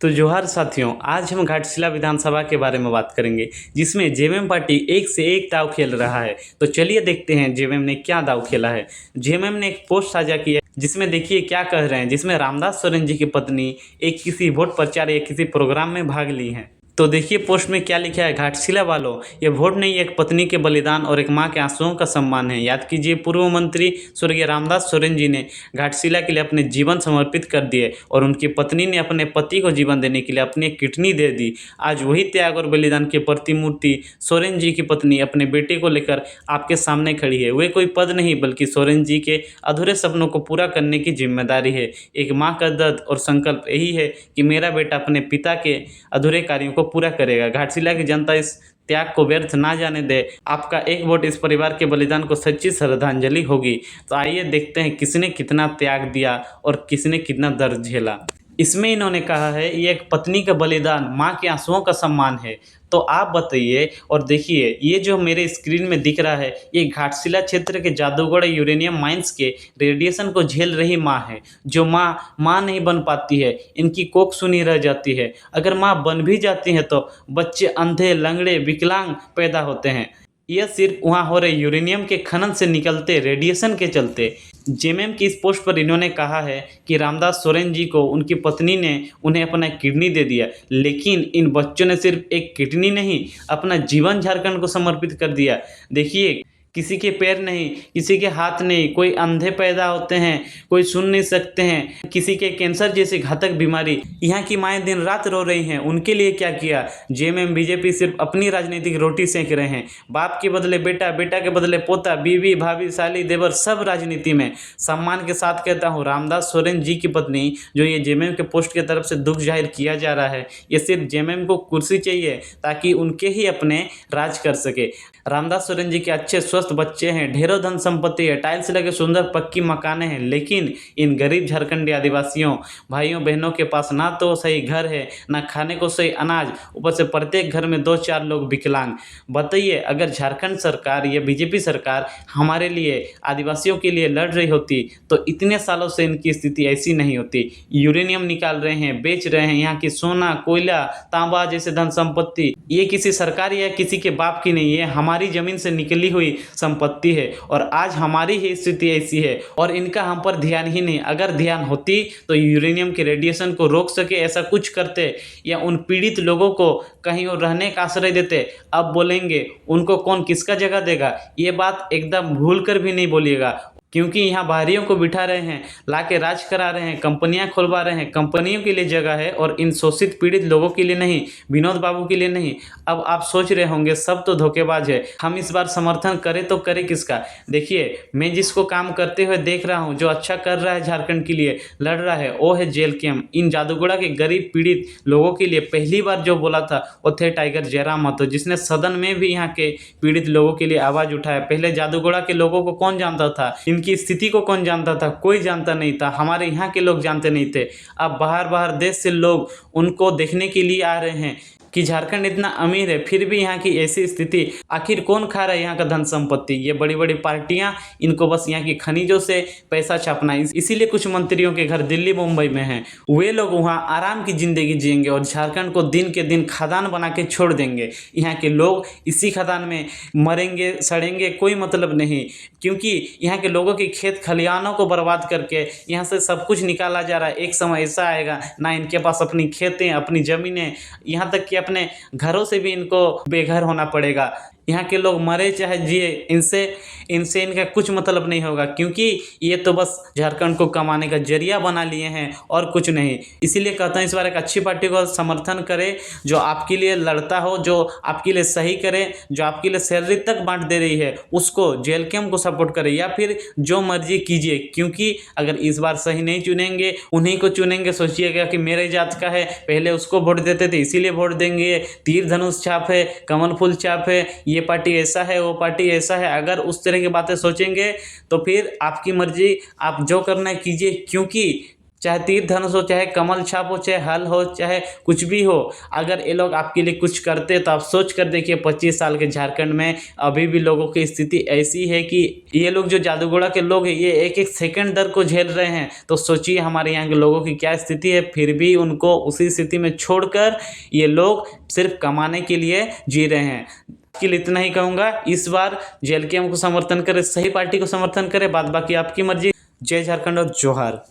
तो जोहार साथियों, आज हम घाटशिला विधानसभा के बारे में बात करेंगे, जिसमें जेएमएम पार्टी एक से एक दांव खेल रहा है। तो चलिए देखते हैं जेएमएम ने क्या दांव खेला है। जेएमएम ने एक पोस्ट साझा किया जिसमें देखिए क्या कह रहे हैं, जिसमें रामदास सोरेन जी की पत्नी एक किसी वोट प्रचार या किसी प्रोग्राम में भाग ली हैं। तो देखिए पोस्ट में क्या लिखा है, घाटशिला वालों, ये वोट नहीं, एक पत्नी के बलिदान और एक मां के आंसुओं का सम्मान है। याद कीजिए, पूर्व मंत्री स्वर्गीय रामदास सोरेन जी ने घाटशिला के लिए अपने जीवन समर्पित कर दिए और उनकी पत्नी ने अपने पति को जीवन देने के लिए अपनी किडनी दे दी। आज वही त्याग और बलिदान की प्रतिमूर्ति सोरेन जी की पत्नी अपने बेटे को लेकर आपके सामने खड़ी है। वे कोई पद नहीं, बल्कि सोरेन जी के अधूरे सपनों को पूरा करने की जिम्मेदारी है। एक माँ का दर्द और संकल्प यही है कि मेरा बेटा अपने पिता के अधूरे कार्यों को पूरा करेगा। घाटशिला की जनता इस त्याग को व्यर्थ ना जाने दे। आपका एक वोट इस परिवार के बलिदान को सच्ची श्रद्धांजलि होगी। तो आइए देखते हैं किसने कितना त्याग दिया और किसने कितना दर्द झेला। इसमें इन्होंने कहा है, ये एक पत्नी का बलिदान, माँ के आंसुओं का सम्मान है। तो आप बताइए और देखिए, ये जो मेरे स्क्रीन में दिख रहा है, ये घाटशिला क्षेत्र के जादूगढ़ यूरेनियम माइंस के रेडिएशन को झेल रही माँ है। जो माँ नहीं बन पाती है, इनकी कोख सूनी रह जाती है। अगर माँ बन भी जाती है तो बच्चे अंधे, लंगड़े, विकलांग पैदा होते हैं। यह सिर्फ वहाँ हो रहे यूरेनियम के खनन से निकलते रेडिएशन के चलते। जेएमएम की इस पोस्ट पर इन्होंने कहा है कि रामदास सोरेन जी को उनकी पत्नी ने उन्हें अपना किडनी दे दिया, लेकिन इन बच्चों ने सिर्फ एक किडनी नहीं, अपना जीवन झारखंड को समर्पित कर दिया। देखिए, किसी के पैर नहीं, किसी के हाथ नहीं, कोई अंधे पैदा होते हैं, कोई सुन नहीं सकते हैं, किसी के कैंसर जैसी घातक बीमारी। यहाँ की माएँ दिन रात रो रही हैं, उनके लिए क्या किया। जेएमएम बीजेपी सिर्फ अपनी राजनीतिक रोटी सेंक रहे हैं। बाप के बदले बेटा, बेटा के बदले पोता, बीवी, भाभी, साली, देवर, सब राजनीति में। सम्मान के साथ कहता हूँ, रामदास सोरेन जी की पत्नी जो ये जेएमएम के पोस्ट की तरफ से दुख जाहिर किया जा रहा है, ये सिर्फ जेएमएम को कुर्सी चाहिए ताकि उनके ही अपने राज कर सके। रामदास सोरेन जी के अच्छे स्वस्थ बच्चे हैं, ढेरों धन संपत्ति है, टाइल्स लगे सुंदर पक्की मकाने हैं, लेकिन इन गरीब झारखंडी आदिवासियों भाइयों बहनों के पास ना तो सही घर है, ना खाने को सही अनाज, ऊपर से प्रत्येक घर में 2-4 लोग विकलांग। बताइए, अगर झारखंड सरकार या बीजेपी सरकार हमारे लिए, आदिवासियों के लिए लड़ रही होती तो इतने सालों से इनकी स्थिति ऐसी नहीं होती। यूरेनियम निकाल रहे हैं, बेच रहे हैं, यहाँ की सोना, कोयला, तांबा जैसे धन संपत्ति, ये किसी सरकार या किसी के बाप की नहीं है, हमारी जमीन से निकली हुई संपत्ति है। और आज हमारी ही स्थिति ऐसी है और इनका हम पर ध्यान ही नहीं। अगर ध्यान होती तो यूरेनियम के रेडिएशन को रोक सके, ऐसा कुछ करते या उन पीड़ित लोगों को कहीं और रहने का आश्रय देते। अब बोलेंगे उनको कौन किसका जगह देगा, ये बात एकदम भूल कर भी नहीं बोलिएगा, क्योंकि यहाँ बाहरियों को बिठा रहे हैं, लाके राज करा रहे हैं, कंपनियां खुलवा रहे हैं। कंपनियों के लिए जगह है और इन शोषित पीड़ित लोगों के लिए नहीं, विनोद बाबू के लिए नहीं। अब आप सोच रहे होंगे सब तो धोखेबाज है, हम इस बार समर्थन करें तो करें किसका। देखिए, मैं जिसको काम करते हुए देख रहा हूँ, जो अच्छा कर रहा है, झारखंड के लिए लड़ रहा है, वो है जेल कैम्प। इन जादूगढ़ा के गरीब पीड़ित लोगों के लिए पहली बार जो बोला था वो थे टाइगर जयराम महतो, जिसने सदन में भी यहाँ के पीड़ित लोगों के लिए आवाज़ उठाया। पहले जादूगढ़ा के लोगों को कौन जानता था, की स्थिति को कौन जानता था, कोई जानता नहीं था, हमारे यहाँ के लोग जानते नहीं थे। अब बाहर देश से लोग उनको देखने के लिए आ रहे हैं कि झारखंड इतना अमीर है, फिर भी यहाँ की ऐसी स्थिति। आखिर कौन खा रहा है यहाँ का धन संपत्ति, ये बड़ी बड़ी पार्टियां, इनको बस यहाँ की खनिजों से पैसा छापना है। इसीलिए कुछ मंत्रियों के घर दिल्ली मुंबई में हैं, वे लोग वहाँ आराम की जिंदगी जिएंगे और झारखंड को दिन के दिन खदान बना के छोड़ देंगे। यहाँ के लोग इसी खदान में मरेंगे, सड़ेंगे, कोई मतलब नहीं, क्योंकि यहाँ के लोगों की खेत खलिहानों को बर्बाद करके यहाँ से सब कुछ निकाला जा रहा है। एक समय ऐसा आएगा ना इनके पास अपनी खेतें, अपनी ज़मीनें, यहाँ तक कि अपने घरों से भी इनको बेघर होना पड़ेगा। यहाँ के लोग मरे चाहे जिए, इनसे इनका कुछ मतलब नहीं होगा, क्योंकि ये तो बस झारखंड को कमाने का जरिया बना लिए हैं और कुछ नहीं। इसीलिए कहता हूँ, इस बार एक अच्छी पार्टी को समर्थन करें, जो आपके लिए लड़ता हो, जो आपके लिए सही करे, जो आपके लिए सैलरी तक बांट दे रही है, उसको जेल कैम्प को सपोर्ट करें, या फिर जो मर्जी कीजिए। क्योंकि अगर इस बार सही नहीं चुनेंगे, उन्हीं को चुनेंगे। सोचिएगा कि मेरे जात का है, पहले उसको वोट देते थे इसीलिए वोट देंगे, तीर धनुष छाप है, कमल फूल छाप है, ये पार्टी ऐसा है, वो पार्टी ऐसा है। अगर उस तरह की बातें सोचेंगे तो फिर आपकी मर्जी, आप जो करना है कीजिए, क्योंकि चाहे तीर धनुष हो, चाहे कमल छाप हो, चाहे हल हो, चाहे कुछ भी हो, अगर ये लोग आपके लिए कुछ करते तो आप सोच कर देखिए 25 साल के झारखंड में अभी भी लोगों की स्थिति ऐसी है कि ये लोग जो जादूगोड़ा के लोग हैं ये एक एक सेकंड दर को झेल रहे हैं। तो सोचिए हमारे यहाँ के लोगों की क्या स्थिति है, फिर भी उनको उसी स्थिति में छोड़कर ये लोग सिर्फ कमाने के लिए जी रहे हैं। के लिए इतना ही कहूँगा, इस बार जेएलके को समर्थन करें, सही पार्टी को समर्थन करें, बाद बाकी आपकी मर्जी। जय झारखंड और जोहार।